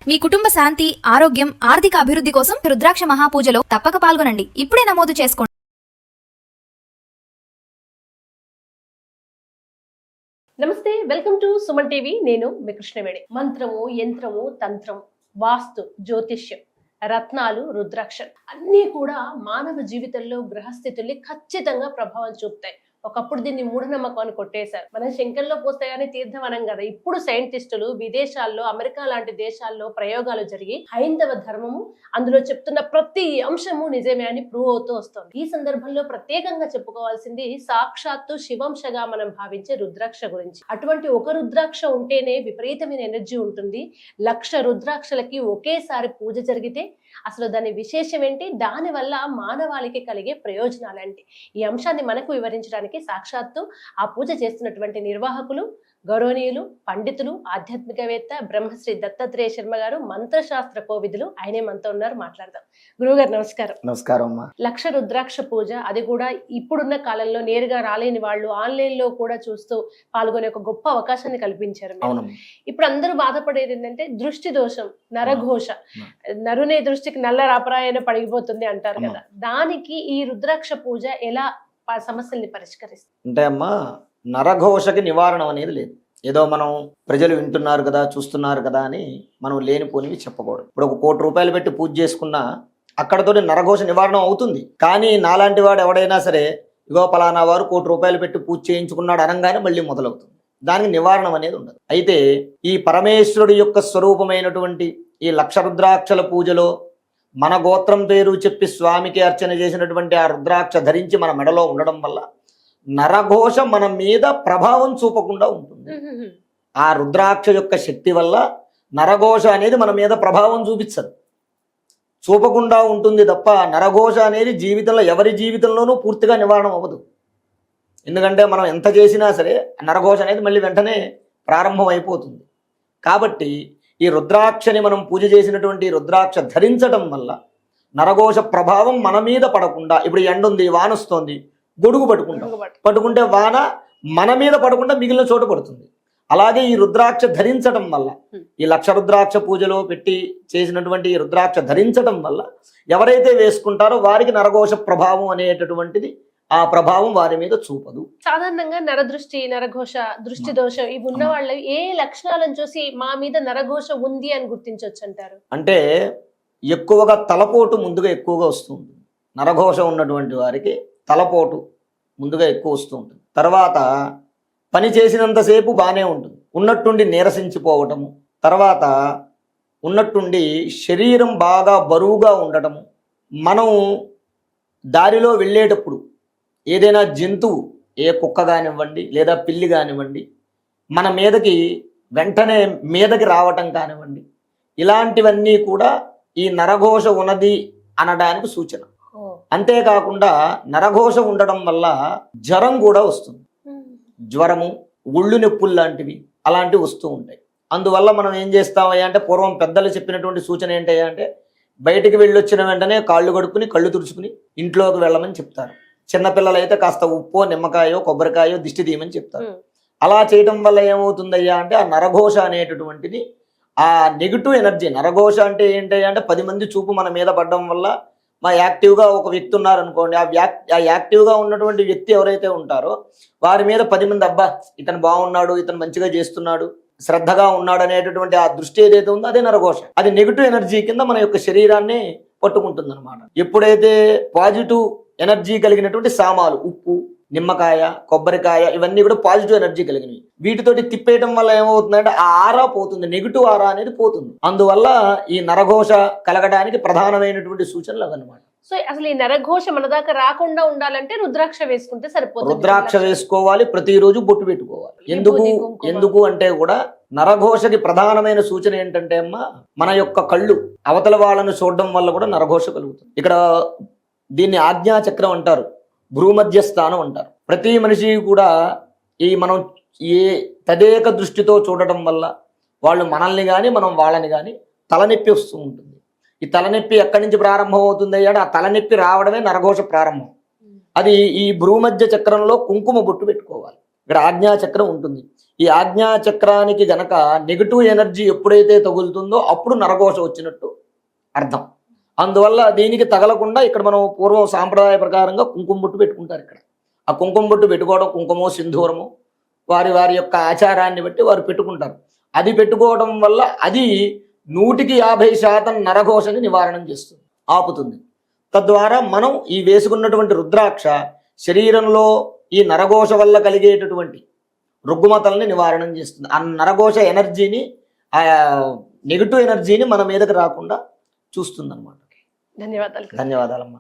మీ కుటుంబ శాంతి, ఆరోగ్యం, ఆర్థిక అభివృద్ధి కోసం రుద్రాక్ష మహాపూజలో తప్పక పాల్గొనండి. ఇప్పుడే నమోదు చేసుకోండి. నమస్తే, వెల్కమ్ టు సుమన్ టీవీ. నేను మీ కృష్ణవేణి. మంత్రము, యంత్రము, తంత్రం, వాస్తు, జ్యోతిష్యం, రత్నాలు, రుద్రాక్ష అన్నీ కూడా మానవ జీవితంలో గ్రహస్థితుల్ని ఖచ్చితంగా ప్రభావం చూపుతాయి. ఒకప్పుడు దీన్ని మూఢనమ్మకం అని కొట్టేశారు. మనం శంకర్లో పోస్తే గానీ తీర్థం అనం కదా. ఇప్పుడు సైంటిస్టులు విదేశాల్లో, అమెరికా లాంటి దేశాల్లో ప్రయోగాలు జరిగి హైందవ ధర్మము అందులో చెప్తున్న ప్రతి అంశము నిజమే అని ప్రూవ్ అవుతూ వస్తుంది. ఈ సందర్భంలో ప్రత్యేకంగా చెప్పుకోవాల్సింది సాక్షాత్తు శివంశగా మనం భావించే రుద్రాక్ష గురించి. అటువంటి ఒక రుద్రాక్ష ఉంటేనే విపరీతమైన ఎనర్జీ ఉంటుంది. 1,00,000 రుద్రాక్షలకి ఒకేసారి పూజ జరిగితే అసలు దాని విశేషం ఏంటి, దాని వల్ల మానవాళికి కలిగే ప్రయోజనాలు ఏంటి, ఈ అంశాన్ని మనకు వివరించడానికి సాక్షాత్తు ఆ పూజ చేస్తున్నటువంటి నిర్వాహకులు, గౌరవనీయులు, పండితులు, ఆధ్యాత్మికవేత్త బ్రహ్మశ్రీ దత్తాత్రేయ శర్మ గారు, మంత్రశాస్త్ర కోవిదులు. ఆయనే మనతో ఉన్నారు, మాట్లాడదాం. గురువుగారు నమస్కారం. నమస్కారం అమ్మా. 1,00,000 రుద్రాక్ష పూజ, అది కూడా ఇప్పుడున్న కాలంలో నేరుగా రాలేని వాళ్ళు ఆన్లైన్ లో కూడా చూస్తూ పాల్గొనే ఒక గొప్ప అవకాశాన్ని కల్పించారు. ఇప్పుడు అందరూ బాధపడేది ఏంటంటే దృష్టి దోషం, నరఘోష, నరుని దృష్టికి నల్ల రాపరాయన పడిగిపోతుంది అంటారు కదా. దానికి ఈ రుద్రాక్ష పూజ ఎలా సమస్యల్ని పరిష్కరిస్తుంది? అంటే అమ్మా, నరఘోషకి నివారణ అనేది లేదు. ఏదో మనం ప్రజలు వింటున్నారు కదా, చూస్తున్నారు కదా అని మనం లేనిపోనివి చెప్పకూడదు. ఇప్పుడు 1 కోటి రూపాయలు పెట్టి పూజ చేసుకున్నా అక్కడతో నరఘోష నివారణ అవుతుంది. కానీ నాలాంటి వాడు ఎవడైనా సరే ఇగో పలానా వారు 1 కోటి రూపాయలు పెట్టి పూజ చేయించుకున్నాడు అనగానే మళ్ళీ మొదలవుతుంది. దానికి నివారణ అనేది ఉండదు. అయితే ఈ పరమేశ్వరుడి యొక్క స్వరూపమైనటువంటి ఈ 1,00,000 రుద్రాక్షల పూజలో మన గోత్రం పేరు చెప్పి స్వామికి అర్చన చేసినటువంటి ఆ రుద్రాక్ష ధరించి మన మెడలో ఉండడం వల్ల నరఘోష మన మీద ప్రభావం చూపకుండా ఉంటుంది. ఆ రుద్రాక్ష యొక్క శక్తి వల్ల నరఘోష అనేది మన మీద ప్రభావం చూపించదు, చూపకుండా ఉంటుంది తప్ప నరఘోష అనేది జీవితంలో ఎవరి జీవితంలోనూ పూర్తిగా నివారణ అవ్వదు. ఎందుకంటే మనం ఎంత చేసినా సరే నరఘోష అనేది మళ్ళీ వెంటనే ప్రారంభం అయిపోతుంది. కాబట్టి ఈ రుద్రాక్షని మనం పూజ చేసినటువంటి రుద్రాక్ష ధరించడం వల్ల నరఘోష ప్రభావం మన మీద పడకుండా, ఇప్పుడు ఎండ ఉంది, వాన వస్తుంది, గొడుగు పట్టుకుంటే వాన మన మీద పడకుండా మిగిలిన చోట పడుతుంది. అలాగే ఈ రుద్రాక్ష ధరించడం వల్ల, ఈ 1,00,000 రుద్రాక్ష పూజలో పెట్టి చేసినటువంటి ఈ రుద్రాక్ష ధరించడం వల్ల ఎవరైతే వేసుకుంటారో వారికి నరఘోష ప్రభావం అనేటటువంటిది ఆ ప్రభావం వారి మీద చూపదు. సాధారణంగా నరదృష్టి, నరఘోష, దృష్టి దోషం ఇవి ఉన్న వాళ్ళు ఏ లక్షణాలను చూసి మా మీద నరఘోష ఉంది అని గుర్తించవచ్చు అంటారు? అంటే ఎక్కువగా తలపోటు ముందుగా ఎక్కువగా వస్తుంది. నరఘోష ఉన్నటువంటి వారికి తలపోటు ముందుగా ఎక్కువ వస్తూ ఉంటుంది. తర్వాత పని చేసినంతసేపు బాగానే ఉంటుంది, ఉన్నట్టుండి నీరసించిపోవటము, తర్వాత ఉన్నట్టుండి శరీరం బాగా బరువుగా ఉండటము, మనం దారిలో వెళ్ళేటప్పుడు ఏదైనా జంతువు, ఏ కుక్క కానివ్వండి లేదా పిల్లి కానివ్వండి, మన మీదకి వెంటనే మీదకి రావటం కానివ్వండి, ఇలాంటివన్నీ కూడా ఈ నరఘోష ఉన్నది అనడానికి సూచన. అంతేకాకుండా నరఘోష ఉండడం వల్ల జ్వరం కూడా వస్తుంది. జ్వరము, ఒళ్ళు నొప్పులు లాంటివి అలాంటివి వస్తూ ఉంటాయి. అందువల్ల మనం ఏం చేస్తామయ్యా అంటే, పూర్వం పెద్దలు చెప్పినటువంటి సూచన ఏంటయ్యా అంటే, బయటికి వెళ్ళొచ్చిన వెంటనే కాళ్ళు కడుక్కుని కళ్ళు తుడుచుకుని ఇంట్లోకి వెళ్ళమని చెప్తారు. చిన్నపిల్లలు అయితే కాస్త ఉప్పో, నిమ్మకాయో, కొబ్బరికాయో దిష్టి తీయమని చెప్తారు. అలా చేయడం వల్ల ఏమవుతుందయ్యా అంటే, ఆ నరఘోష అనేటటువంటిది, ఆ నెగిటివ్ ఎనర్జీ, నరఘోష అంటే ఏంటయ్యా అంటే 10 మంది చూపు మన మీద పడడం వల్ల, మా యాక్టివ్గా ఒక వ్యక్తి ఉన్నారనుకోండి, ఆ యాక్టివ్గా ఉన్నటువంటి వ్యక్తి ఎవరైతే ఉంటారో వారి మీద 10 మంది అబ్బా ఇతను బాగున్నాడు, ఇతను మంచిగా చేస్తున్నాడు, శ్రద్ధగా ఉన్నాడు అనేటటువంటి ఆ దృష్టి ఏదైతే ఉందో అదే నరఘోష. అది నెగిటివ్ ఎనర్జీ కింద మన యొక్క శరీరాన్ని పట్టుకుంటుంది అనమాట. ఎప్పుడైతే పాజిటివ్ ఎనర్జీ కలిగినటువంటి సామాలు, ఉప్పు, నిమ్మకాయ, కొబ్బరికాయ, ఇవన్నీ కూడా పాజిటివ్ ఎనర్జీ కలిగినవి, వీటితోటి తిప్పేయటం వల్ల ఏమవుతుందంటే ఆ ఆరా పోతుంది, నెగిటివ్ ఆరా అనేది పోతుంది. అందువల్ల ఈ నరఘోష కలగడానికి ప్రధానమైనటువంటి సూచనలు అవన్నమాట. సో అసలు ఈ నరఘోష మన దాకా రాకుండా ఉండాలంటే రుద్రాక్ష వేసుకుంటే సరిపోతుంది. రుద్రాక్ష వేసుకోవాలి, ప్రతిరోజు బొట్టు పెట్టుకోవాలి. ఎందుకు అంటే కూడా నరఘోషకి ప్రధానమైన సూచన ఏంటంటే అమ్మా, మన యొక్క కళ్ళు అవతల వాళ్ళను చూడడం వల్ల కూడా నరఘోష కలుగుతుంది. ఇక్కడ దీన్ని ఆజ్ఞాచక్రం అంటారు, భ్రూమధ్య స్థానం అంటారు. ప్రతి మనిషి కూడా ఈ మనం ఏ తదేక దృష్టితో చూడటం వల్ల వాళ్ళు మనల్ని కానీ మనం వాళ్ళని కానీ తలనొప్పి వస్తూ ఉంటుంది. ఈ తలనొప్పి ఎక్కడి నుంచి ప్రారంభం అవుతుంది అంటే, ఆ తలనొప్పి రావడమే నరఘోష ప్రారంభం. అది ఈ భ్రూమధ్య చక్రంలో కుంకుమ బొట్టు పెట్టుకోవాలి. ఇక్కడ ఆజ్ఞాచక్రం ఉంటుంది. ఈ ఆజ్ఞాచక్రానికి గనక నెగిటివ్ ఎనర్జీ ఎప్పుడైతే తగులుతుందో అప్పుడు నరఘోష వచ్చినట్టు అర్థం. అందువల్ల దీనికి తగలకుండా ఇక్కడ మనం పూర్వం సాంప్రదాయ ప్రకారంగా కుంకుమ బొట్టు పెట్టుకుంటారు. ఇక్కడ ఆ కుంకుమ బొట్టు పెట్టుకోవడం, కుంకుమో సింధూరము వారి వారి యొక్క ఆచారాన్ని బట్టి వారు పెట్టుకుంటారు. అది పెట్టుకోవడం వల్ల అది 150% నరఘోషని నివారణం చేస్తుంది, ఆపుతుంది. తద్వారా మనం ఈ వేసుకున్నటువంటి రుద్రాక్ష శరీరంలో ఈ నరఘోష వల్ల కలిగేటటువంటి రుగ్మతల్ని నివారణం చేస్తుంది. ఆ నరఘోష ఎనర్జీని, ఆ నెగిటివ్ ఎనర్జీని మన మీదకి రాకుండా చూస్తుంది అన్నమాట. ధన్యవాదాలు. ధన్యవాదాలమ్మా.